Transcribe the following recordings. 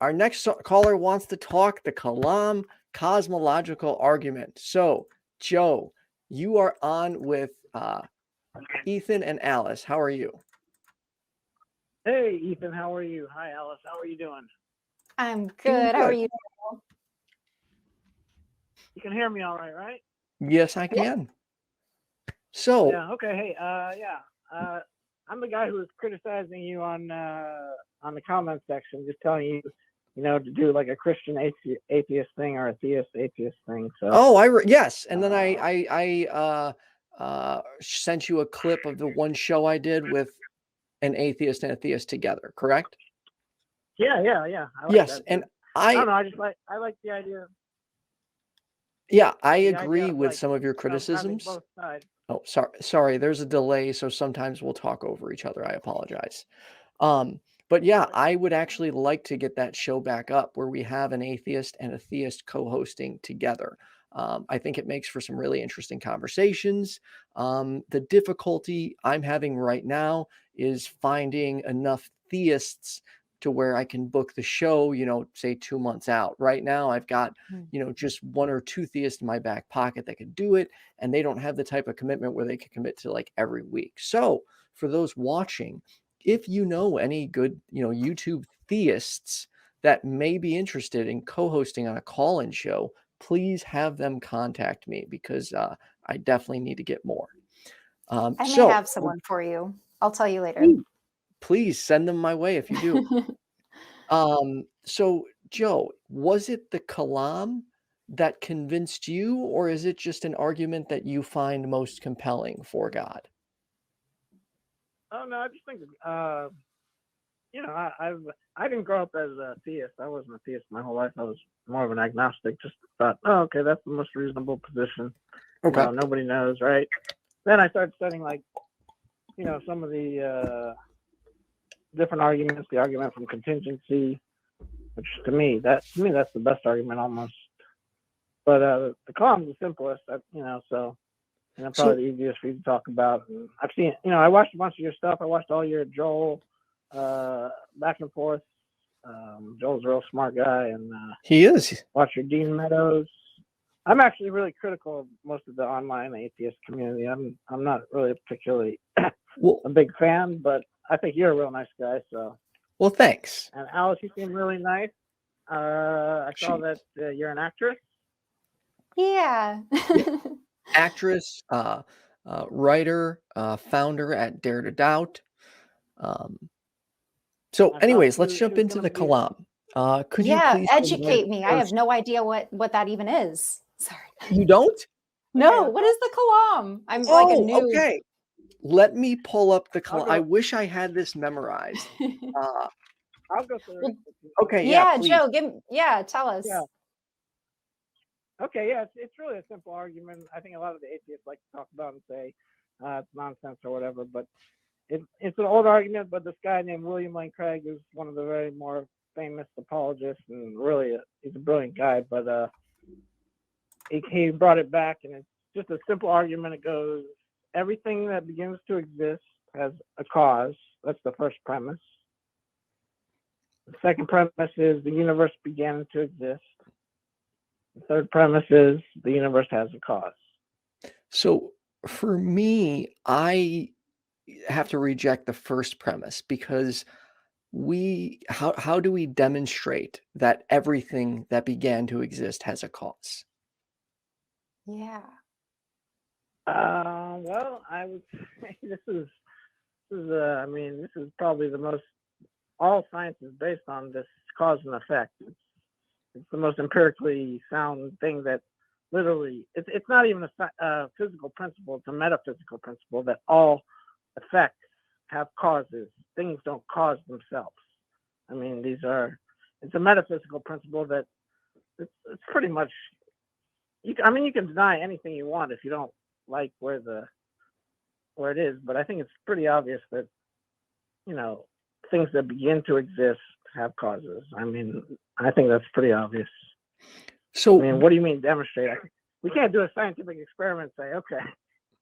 our next caller wants to talk the Kalam cosmological argument. So, Joe, you are on with Ethan and Alice. How are you? Hey, Ethan, how are you? Hi, Alice. How are you doing? I'm good. How are you? You can hear me all right, right? Yes, I can. So, yeah, okay. Hey, I'm the guy who was criticizing you on the comment section, just telling you, to do like a Christian atheist thing or a theist atheist thing. So. Yes, and then I sent you a clip of the one show I did with an atheist and a theist together. Correct? Yeah. I like yes, that. And I don't know. I like the idea. Yeah, I agree with some of your criticisms. Both sides. Oh, sorry. There's a delay, so sometimes we'll talk over each other. I apologize. But yeah, I would actually like to get that show back up where we have an atheist and a theist co-hosting together. I think it makes for some really interesting conversations. The difficulty I'm having right now is finding enough theists to where I can book the show, say 2 months out. Right now, I've got, just 1 or 2 theists in my back pocket that could do it, and they don't have the type of commitment where they could commit to like every week. So for those watching, if you know any good, YouTube theists that may be interested in co-hosting on a call-in show, please have them contact me because I definitely need to get more. I may have someone for you. I'll tell you later. Please send them my way if you do. So Joe, was it the Kalam that convinced you, or is it just an argument that you find most compelling for God? Oh no, I just think I didn't grow up as a theist. I wasn't a theist my whole life. I was more of an agnostic. Just thought, oh, okay, that's the most reasonable position. Okay. Nobody knows, right? Then I started studying some of the different arguments. The argument from contingency, which to me that's the best argument almost. But the Kalam's the simplest, so. And probably the easiest for you to talk about. And I've seen, I watched a bunch of your stuff. I watched all your Joel back and forth. Joel's a real smart guy, and he is. Watch your Dean Meadows. I'm actually really critical of most of the online atheist community. I'm not really particularly a big fan, but I think you're a real nice guy. So. Well, thanks. And Alice, you seem really nice. I saw that you're an actress. Yeah. Actress, writer, founder at Dare to Doubt. So anyways, let's jump into the Kalam. Could you please educate me? I have no idea what that even is. Sorry. You don't? No, what is the Kalam? I'm like a new. Okay. Let me pull up the Kalam. I wish I had this memorized. I'll go through it. Okay, yeah, please. Joe, tell us. Yeah. Okay, yeah, it's really a simple argument. I think a lot of the atheists like to talk about and say it's nonsense or whatever, but it's an old argument. But this guy named William Lane Craig is one of the very more famous apologists, and really he's a brilliant guy. But he brought it back, and it's just a simple argument. It goes, everything that begins to exist has a cause. That's the first premise. The second premise is the universe began to exist. The third premise is the universe has a cause. So for me, I have to reject the first premise because how do we demonstrate that everything that began to exist has a cause? Yeah. Well, I would say this is probably the most, all science is based on this cause and effect. It's the most empirically sound thing that literally, it's not even a physical principle, it's a metaphysical principle that all effects have causes. Things don't cause themselves. I mean, it's a metaphysical principle that it's pretty much, you can deny anything you want if you don't like where it is, but I think it's pretty obvious that, things that begin to exist have causes. I mean, I think that's pretty obvious. So, what do you mean demonstrate? We can't do a scientific experiment and say, okay,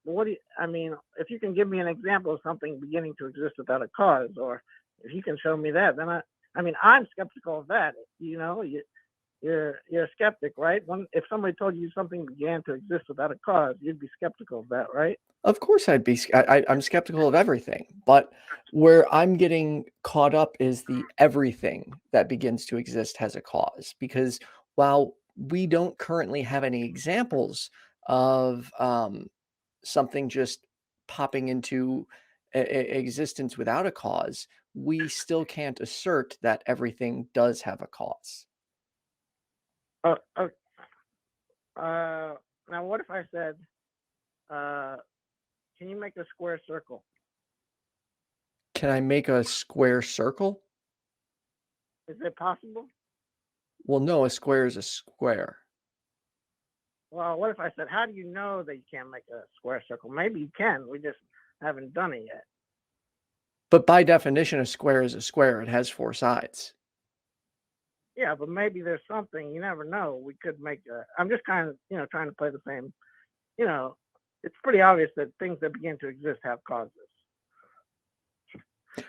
well, if you can give me an example of something beginning to exist without a cause, or if you can show me that, then I mean, I'm skeptical of that. You're a skeptic, right? If somebody told you something began to exist without a cause, you'd be skeptical of that, right? Of course I'd be, I'm skeptical of everything, but where I'm getting caught up is the everything that begins to exist has a cause, because while we don't currently have any examples of something just popping into existence without a cause, we still can't assert that everything does have a cause. Now, what if I said, can you make a square circle? Can I make a square circle? Is it possible? Well, no, a square is a square. Well, what if I said, how do you know that you can't make a square circle? Maybe you can. We just haven't done it yet. But by definition, a square is a square. It has 4 sides. Yeah, but maybe there's something, you never know. We could make I'm just kind of, trying to play the same, it's pretty obvious that things that begin to exist have causes.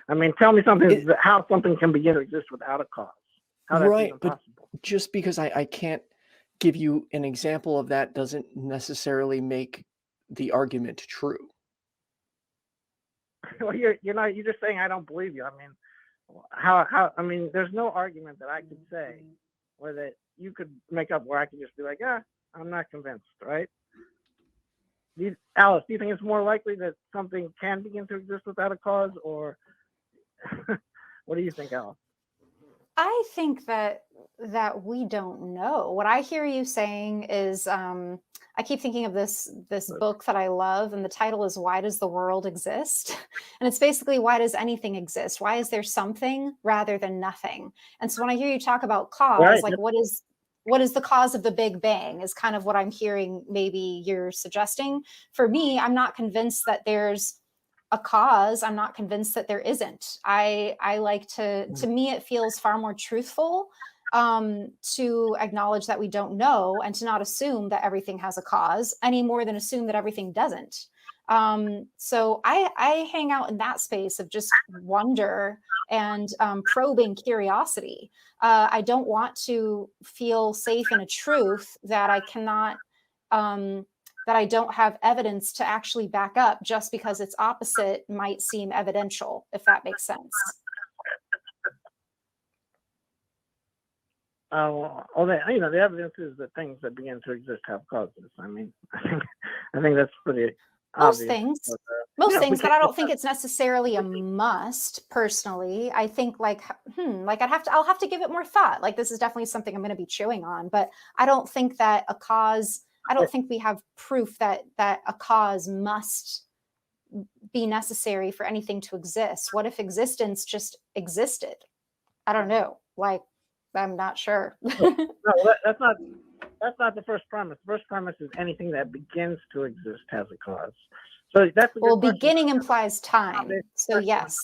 I mean, tell me something, how something can begin to exist without a cause. How that's Right, even but possible. just because I can't give you an example of that doesn't necessarily make the argument true. Well, you're just saying I don't believe you. I mean, I mean, there's no argument that I could say or that you could make up where I could just be like, I'm not convinced, right? Alice, do you think it's more likely that something can begin to exist without a cause, or what do you think, Alice? I think that we don't know. What I hear you saying is, I keep thinking of this book that I love, and the title is "Why Does the World Exist?" And it's basically, why does anything exist? Why is there something rather than nothing? And so when I hear you talk about cause, Right. like what is the cause of the Big Bang is kind of what I'm hearing maybe you're suggesting. For me, I'm not convinced that there's a cause. I'm not convinced that there isn't. I like to me, it feels far more truthful to acknowledge that we don't know and to not assume that everything has a cause any more than assume that everything doesn't. So I hang out in that space of just wonder and probing curiosity. I don't want to feel safe in a truth that I cannot, that I don't have evidence to actually back up just because its opposite might seem evidential, if that makes sense. The evidence is that things that begin to exist have causes. I mean, I think that's pretty Most obvious. things, But, but I don't think it's necessarily a must. Personally, I think I'll have to give it more thought. Like, this is definitely something I'm going to be chewing on, but I don't think that a cause. I don't think we have proof that a cause must be necessary for anything to exist. What if existence just existed? I don't know. Like, I'm not sure. No, that's not the first premise. The first premise is anything that begins to exist has a cause. So that's a good beginning implies time. So yes.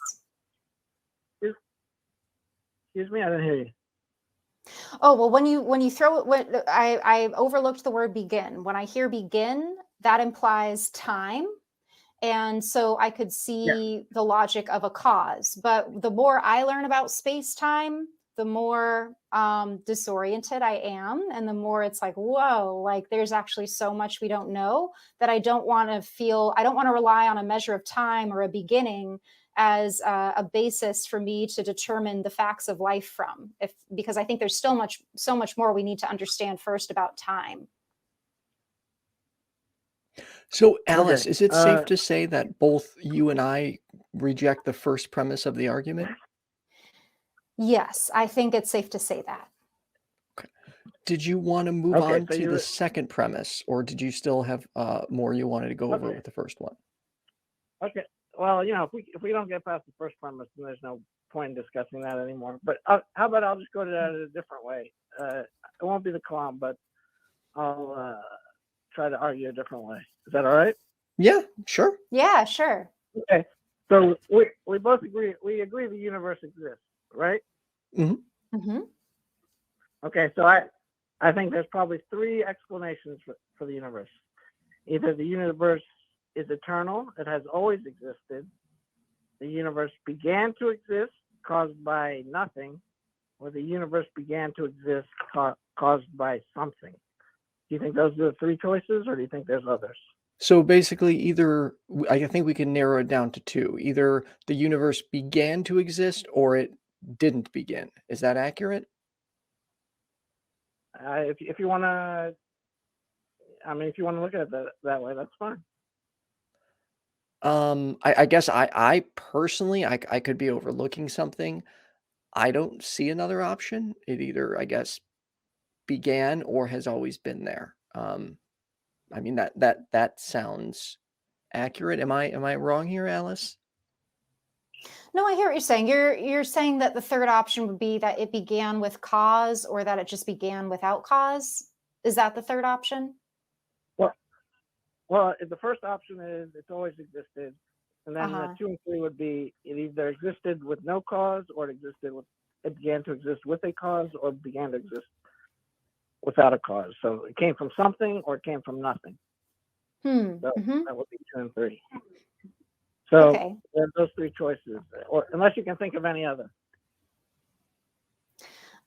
Excuse me, I didn't hear you. Oh, well, when you throw it, I overlooked the word begin. When I hear begin, that implies time. And so I could see the logic of a cause. But the more I learn about space-time, the more disoriented I am. And the more it's like, whoa, like there's actually so much we don't know that I don't want to rely on a measure of time or a beginning as a basis for me to determine the facts of life from, because I think there's still so much more we need to understand first about time. So, Alice, is it safe to say that both you and I reject the first premise of the argument? Yes, I think it's safe to say that. Okay. Did you want to move on to the second premise, or did you still have more you wanted to go over with the first one? Okay. Well, if we don't get past the first premise, then there's no point in discussing that anymore. But how about I'll just go to that in a different way. It won't be the Kalam, but I'll try to argue a different way. Is that all right? Yeah, sure. Yeah, sure. Okay. So we both agree. We agree the universe exists, right? Mm-hmm. Mm-hmm. Okay. So I think there's probably 3 explanations for the universe. Either the universe is eternal, it has always existed. The universe began to exist, caused by nothing, or the universe began to exist caused by something. Do you think those are the three choices, or do you think there's others? So basically, either I think we can narrow it down to two. Either the universe began to exist or it didn't begin. Is that accurate? If you want to, I mean, if you want to look at it that way, that's fine. I guess I personally, I could be overlooking something. I don't see another option. It either, I guess, began or has always been there. I mean, that sounds accurate. Am I wrong here, Alice? No, I hear what you're saying. You're saying that the third option would be that it began with cause, or that it just began without cause. Is that the third option? Well, the first option is it's always existed, and then the 2 and 3 would be it either existed with no cause, or it began to exist with a cause, or began to exist without a cause. So it came from something, or it came from nothing. So that would be 2 and 3. So there's those three choices, or unless you can think of any other.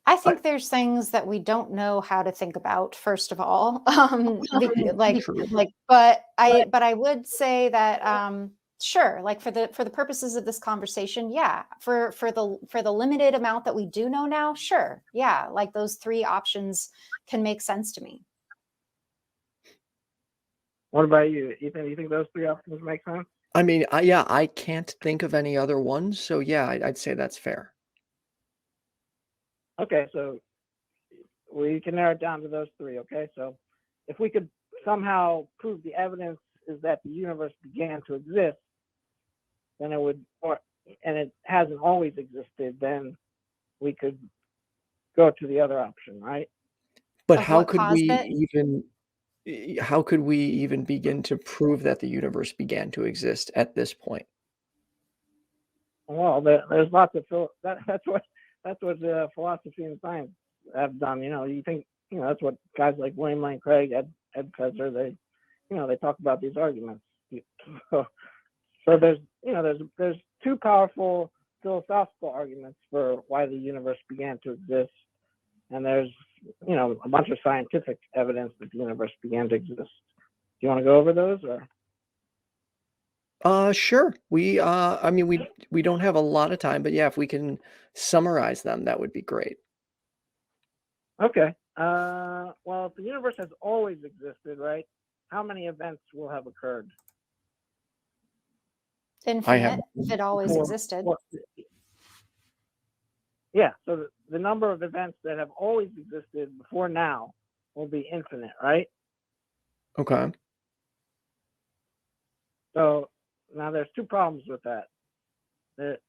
I think there's things that we don't know how to think about, first of all. But I would say that sure, like for the purposes of this conversation, yeah, for the limited amount that we do know now, sure, yeah, like those three options can make sense to me. What about you? You think those three options make sense? I mean, I can't think of any other ones, so yeah, I'd say that's fair. Okay, so we can narrow it down to those three. Okay, so if we could somehow prove the evidence is that the universe began to exist, then it would, and it hasn't always existed, then we could go to the other option, right? But how could we even begin to prove that the universe began to exist at this point? Well, there's lots of that's what philosophy and science have done. You think that's what guys like William Lane Craig, Ed Kaiser, they talk about these arguments. So there's two powerful philosophical arguments for why the universe began to exist, and there's a bunch of scientific evidence that the universe began to exist. Do you want to go over those, or? Sure. I mean, we don't have a lot of time, but yeah, if we can summarize them, that would be great. Okay. Well, if the universe has always existed, right? How many events will have occurred? Infinite, if it always existed. Yeah, so the number of events that have always existed before now will be infinite, right? Okay. So now there's two problems with that.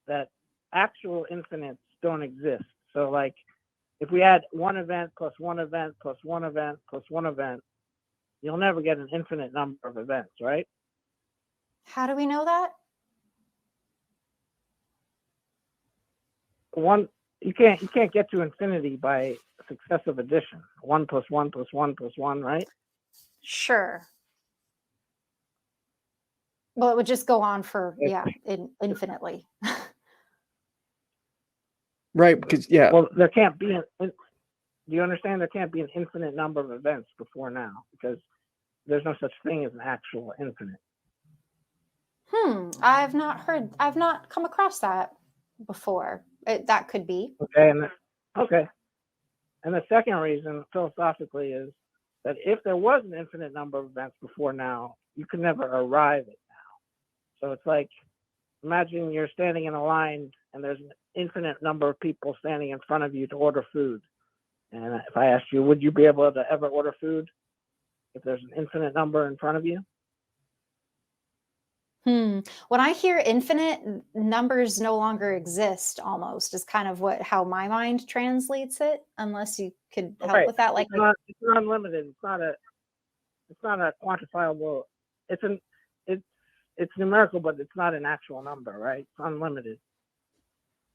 That actual infinites don't exist. So like if we add one event plus one event plus one event plus one event, you'll never get an infinite number of events, right? How do we know that? You can't get to infinity by successive addition. 1 plus 1 plus 1 plus 1, right? Sure. Well, it would just go on for infinitely. Right, because Well, there can't be do you understand? There can't be an infinite number of events before now, because there's no such thing as an actual infinite. I've not come across that before. That could be. Okay, and the second reason philosophically is that if there was an infinite number of events before now, you could never arrive at now. So it's like, imagine you're standing in a line and there's an infinite number of people standing in front of you to order food. And if I asked you, would you be able to ever order food if there's an infinite number in front of you? When I hear infinite, numbers no longer exist, almost is kind of how my mind translates it, unless you could help with that. It's not unlimited. It's not a quantifiable. It's numerical, but it's not an actual number, right? It's unlimited.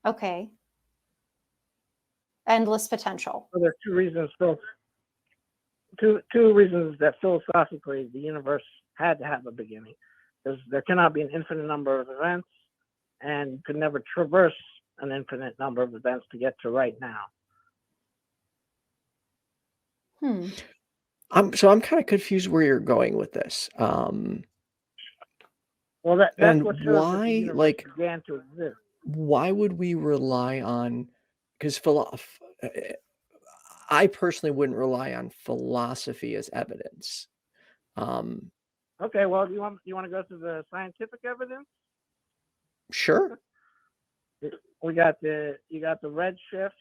Okay. Endless potential. So there's two reasons that philosophically the universe had to have a beginning. There cannot be an infinite number of events, and you could never traverse an infinite number of events to get to right now. I'm kind of confused where you're going with this. Well, that's And what shows that the why, universe like, began to exist. why would we rely on? Because I personally wouldn't rely on philosophy as evidence. Okay, well, you want to go to the scientific evidence? Sure. You got the redshift,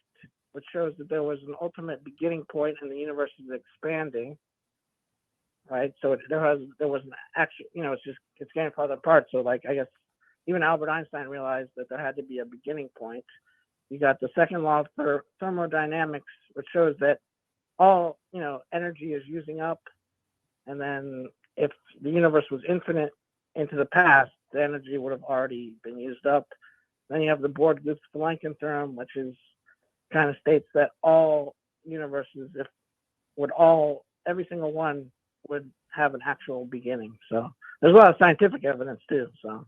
which shows that there was an ultimate beginning point and the universe is expanding. Right, so there was an actual, it's getting farther apart. So, like, I guess even Albert Einstein realized that there had to be a beginning point. You got the second law of thermodynamics, which shows that all energy is using up, and then if the universe was infinite into the past, the energy would have already been used up. Then you have the Born-Blanken theorem, which is kind of states that all universes, every single one would have an actual beginning. So there's a lot of scientific evidence too. So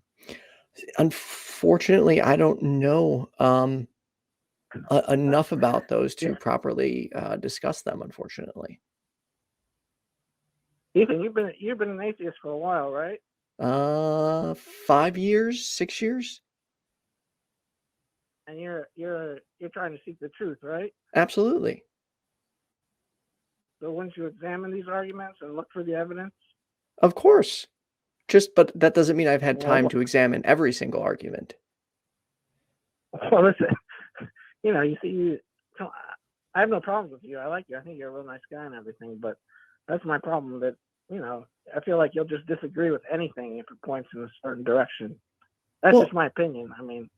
unfortunately, I don't know enough about those to properly discuss them, unfortunately. Ethan, you've been an atheist for a while, right? 5 years, 6 years. And you're trying to seek the truth, right? Absolutely. So wouldn't you examine these arguments and look for the evidence? Of course. But that doesn't mean I've had time to examine every single argument. Well, listen, you see, I have no problems with you. I like you. I think you're a real nice guy and everything, but that's my problem, that, I feel like you'll just disagree with anything if it points in a certain direction. That's just my opinion. I mean,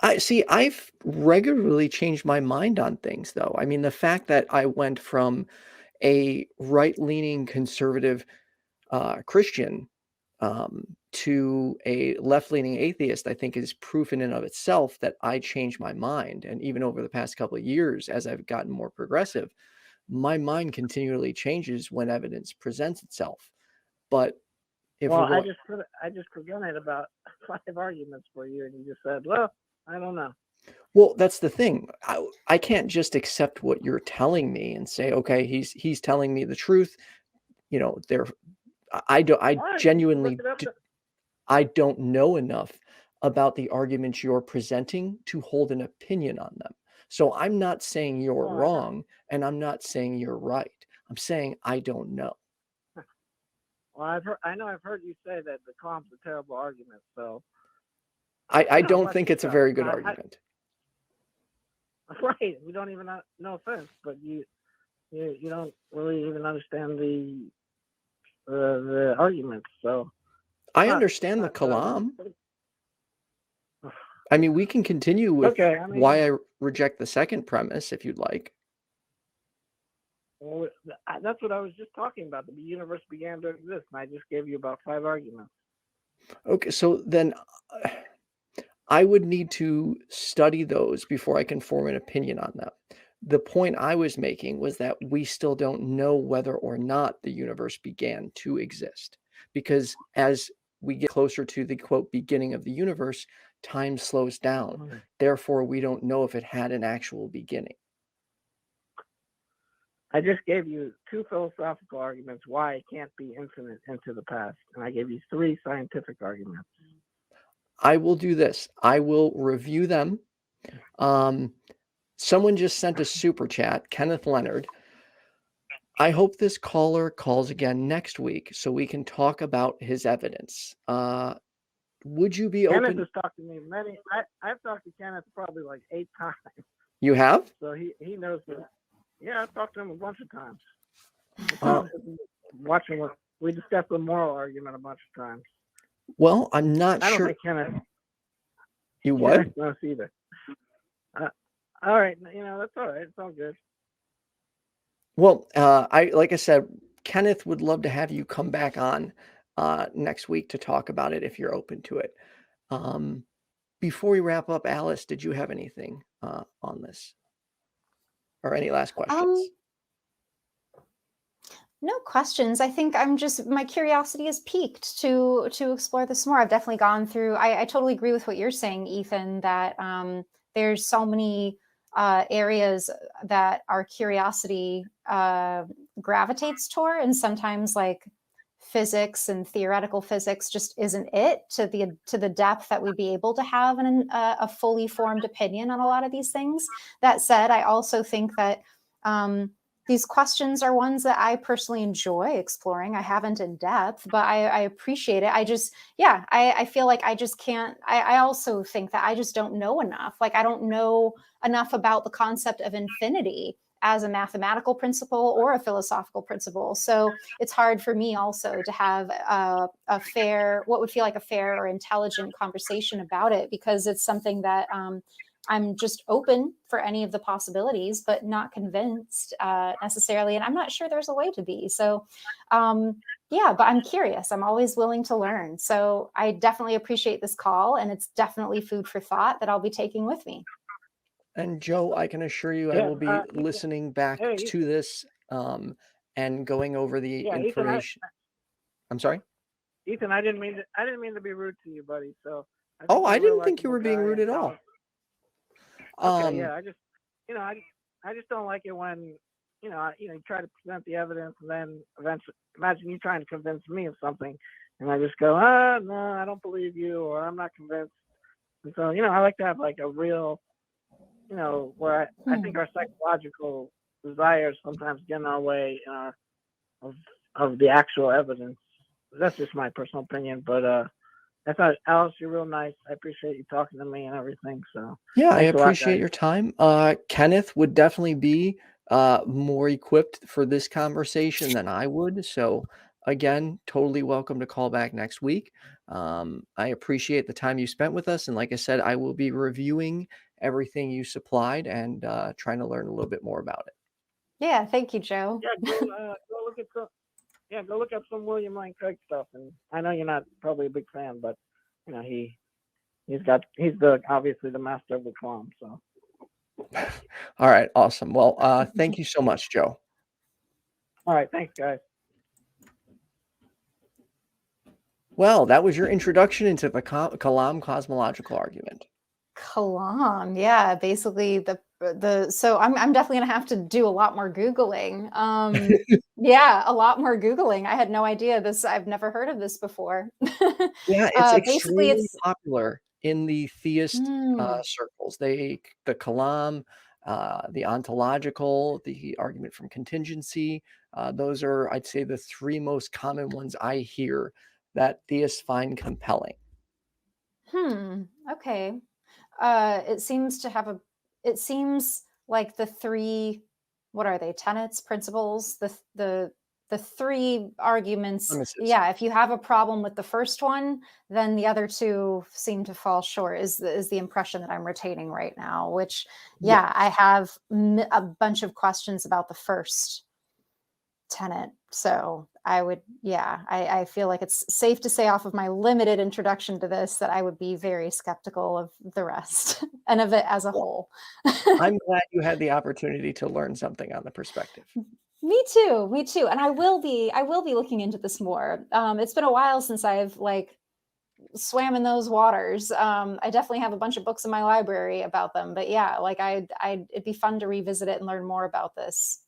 I've regularly changed my mind on things, though. I mean, the fact that I went from a right-leaning conservative Christian to a left-leaning atheist, I think is proof in and of itself that I changed my mind. And even over the past couple of years, as I've gotten more progressive, my mind continually changes when evidence presents itself. But I just presented about 5 arguments for you, and you just said, well, I don't know. Well, that's the thing. I can't just accept what you're telling me and say, okay, he's telling me the truth. I genuinely I don't know enough about the arguments you're presenting to hold an opinion on them. So I'm not saying you're wrong, and I'm not saying you're right. I'm saying I don't know. Well, I've heard you say that the Kalam's a terrible argument, so I don't think it's a very good argument. Right. We don't even, no offense, but you don't really even understand the arguments. So I understand the Kalam. I mean, we can continue with why I reject the second premise if you'd like. Well, that's what I was just talking about. The universe began to exist, and I just gave you about 5 arguments. Okay, so then I would need to study those before I can form an opinion on them. The point I was making was that we still don't know whether or not the universe began to exist, because as we get closer to the quote beginning of the universe, time slows down. Okay. Therefore, we don't know if it had an actual beginning. I just gave you 2 philosophical arguments why it can't be infinite into the past, and I gave you 3 scientific arguments. I will do this. I will review them. Someone just sent a super chat, Kenneth Leonard. I hope this caller calls again next week so we can talk about his evidence. Would you be open? Kenneth has talked to me many. I've talked to Kenneth probably like 8 times. You have? So he knows that. Yeah, I've talked to him a bunch of times. We discussed the moral argument a bunch of times. Well, I'm not sure. I don't think Kenneth. You what? Kenneth knows either. All right, that's all right. It's all good. Well, like I said, Kenneth would love to have you come back on next week to talk about it if you're open to it. Before we wrap up, Alice, did you have anything on this? Or any last questions? No questions. I think my curiosity is piqued to explore this more. I've definitely gone through, I totally agree with what you're saying, Ethan, that there's so many areas that our curiosity gravitates toward, and sometimes like physics and theoretical physics just isn't it to the depth that we'd be able to have a fully formed opinion on a lot of these things. That said, I also think that these questions are ones that I personally enjoy exploring. I haven't in depth, but I appreciate it. I feel like I just can't, I also think that I just don't know enough. Like I don't know enough about the concept of infinity as a mathematical principle or a philosophical principle. So it's hard for me also to have what would feel like a fair or intelligent conversation about it, because it's something that I'm just open for any of the possibilities, but not convinced necessarily. And I'm not sure there's a way to be. So but I'm curious. I'm always willing to learn. So I definitely appreciate this call, and it's definitely food for thought that I'll be taking with me. And Joe, I can assure you I will be listening back to this and going over the information. I'm sorry? Ethan, I didn't mean to be rude to you, buddy. So I didn't think you were being rude at all. Okay, I just, I just don't like it when, you try to present the evidence and then eventually, imagine you trying to convince me of something, and I just go, no, I don't believe you, or I'm not convinced. And so, I like to have like a real, where I think our psychological desires sometimes get in our way of the actual evidence. That's just my personal opinion, but I thought, Alice, you're real nice. I appreciate you talking to me and everything. So yeah, I appreciate your time. Kenneth would definitely be more equipped for this conversation than I would. So again, totally welcome to call back next week. I appreciate the time you spent with us. And like I said, I will be reviewing everything you supplied and trying to learn a little bit more about it. Yeah, thank you, Joe. Yeah, go look up some William Lane Craig stuff. And I know you're not probably a big fan, but he's obviously the master of the Kalam. So all right, awesome. Well, thank you so much, Joe. All right, thanks, guys. Well, that was your introduction into the Kalam cosmological argument. Kalam, yeah, basically so I'm definitely gonna have to do a lot more Googling. Yeah, a lot more Googling. I had no idea this. I've never heard of this before. Yeah, it's extremely popular in the theist circles. The Kalam, the ontological, the argument from contingency. Those are, I'd say, the three most common ones I hear that theists find compelling. Okay. It seems like the three, what are they, tenets, principles, the three arguments. Premises. Yeah, if you have a problem with the first one, then the other two seem to fall short, is the impression that I'm retaining right now, which, yeah, I have a bunch of questions about the first tenet. So I feel like it's safe to say off of my limited introduction to this that I would be very skeptical of the rest and of it as a whole. I'm glad you had the opportunity to learn something on the perspective. Me too. And I will be looking into this more. It's been a while since I've swam in those waters. I definitely have a bunch of books in my library about them, but yeah, it'd be fun to revisit it and learn more about this.